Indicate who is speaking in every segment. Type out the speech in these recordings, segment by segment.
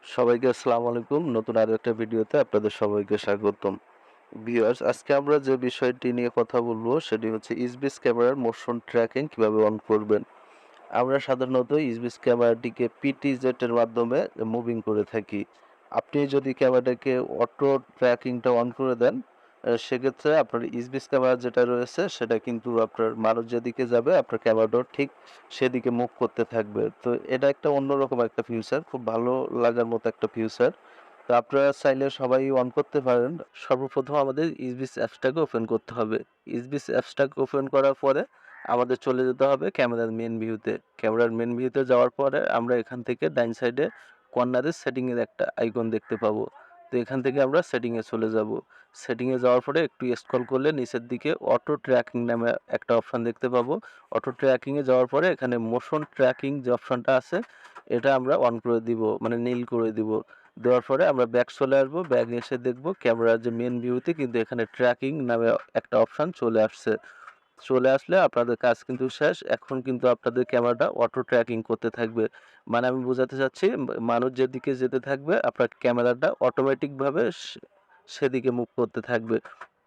Speaker 1: সবাইকে আসসালামু আলাইকুম। নতুন আরো একটা ভিডিওতে আপনাদের সবাইকে স্বাগতম। ভিউয়ার্স, আজকে আমরা যে বিষয়টি নিয়ে কথা বলবো সেটি হচ্ছে ইসবিস ক্যামেরার মোশন ট্র্যাকিং কিভাবে অন করবেন। আমরা সাধারণত ইসবিস ক্যামেরাটিকে পিটিজেড এর মাধ্যমে মুভিং করে থাকি। আপনি যদি ক্যামেরাটাকে অটো ট্র্যাকিংটা অন করে দেন, সেক্ষেত্রে আপনার ইসবিস ক্যামেরা যেটা রয়েছে সেটা কিন্তু আপনার মানুষ যেদিকে যাবে আপনার ক্যামেরাটাও ঠিক সেদিকে মুভ করতে থাকবে। তো এটা একটা অন্যরকম একটা ফিচার, খুব ভালো লাগার মতো একটা ফিচার। তো আপনারা চাইলে সবাই অন করতে পারেন। সর্বপ্রথম আমাদের ইসবিস অ্যাপসটাকে ওপেন করতে হবে। ইসবিস অ্যাপসটাকে ওপেন করার পরে আমাদের চলে যেতে হবে ক্যামেরার মেইন ভিউতে। ক্যামেরার মেইন ভিউতে যাওয়ার পরে আমরা এখান থেকে ডাইন সাইডে কর্নারে সেটিং এর একটা আইকন দেখতে পাবো। তো এখান থেকে আমরা সেটিং এ চলে যাব। সেটিং এ যাওয়ার পরে একটু স্ক্রল করলে নিচের দিকে অটো ট্র্যাকিং নামে একটা অপশন দেখতে পাবো। অটো ট্র্যাকিং এ যাওয়ার পরে এখানে মোশন ট্র্যাকিং যে অপশনটা আছে এটা আমরা অন করে দিব, মানে নীল করে দিব। দেওয়ার পরে আমরা ব্যাক চলে আসবো। ব্যাক এসে দেখব ক্যামেরার যে মেইন ভিউতে কিন্তু এখানে ট্র্যাকিং নামে একটা অপশন চলে আসছে। চলে আসলে আপনাদের কাজ কিন্তু শেষ। এখন কিন্তু আপনাদের ক্যামেরাটা অটো ট্র্যাকিং করতে থাকবে। মানে আমি বোঝাতে চাচ্ছি, মানুষ যেদিকে যেতে থাকবে আপনার ক্যামেরাটা অটোমেটিক ভাবে সেদিকে মুভ করতে থাকবে।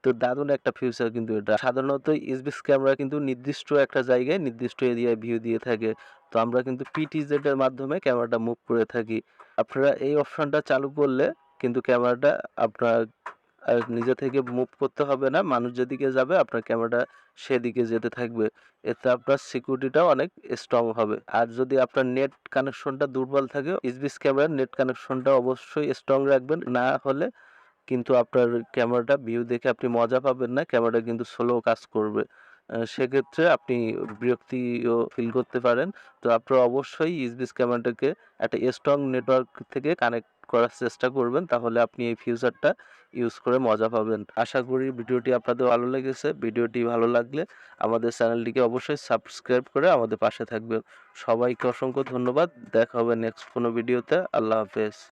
Speaker 1: তো দারুণ একটা ফিউচার কিন্তু এটা। সাধারণত ইসবিস ক্যামেরা কিন্তু নির্দিষ্ট একটা জায়গায় নির্দিষ্ট এরিয়ায় ভিউ দিয়ে থাকে। তো আমরা কিন্তু পিটিজেড এর মাধ্যমে ক্যামেরাটা মুভ করে থাকি। আপনারা এই অপশনটা চালু করলে কিন্তু ক্যামেরাটা আপনার নিজে থেকে মুভ করতে হবে না। মানুষ যেদিকে যাবে আপনার ক্যামেরাটা সেদিকে যেতে থাকবে। এতে আপনার সিকিউরিটিটাও অনেক স্ট্রং হবে। আর যদি আপনার নেট কানেকশনটা দুর্বল থাকে, ইসবিস ক্যামেরার নেট কানেকশনটা অবশ্যই স্ট্রং রাখবেন। না হলে কিন্তু আপনার ক্যামেরাটা ভিউ দেখে আপনি মজা পাবেন না। ক্যামেরাটা কিন্তু স্লো কাজ করবে। সেক্ষেত্রে আপনি বিরক্তিও ফিল করতে পারেন। তো আপনারা অবশ্যই ইসবিস ক্যামেরাটাকে একটা স্ট্রং নেটওয়ার্ক থেকে কানেক্ট করার চেষ্টা করবেন। তাহলে আপনি এই ফিচারটা ইউজ করে মজা পাবেন। আশা করি ভিডিওটি আপনাদের ভালো লেগেছে। ভিডিওটি ভালো লাগলে আমাদের চ্যানেলটিকে অবশ্যই সাবস্ক্রাইব করে আমাদের পাশে থাকবেন। সবাইকে অসংখ্য ধন্যবাদ। দেখা হবে নেক্সট কোনো ভিডিওতে। আল্লাহ হাফেজ।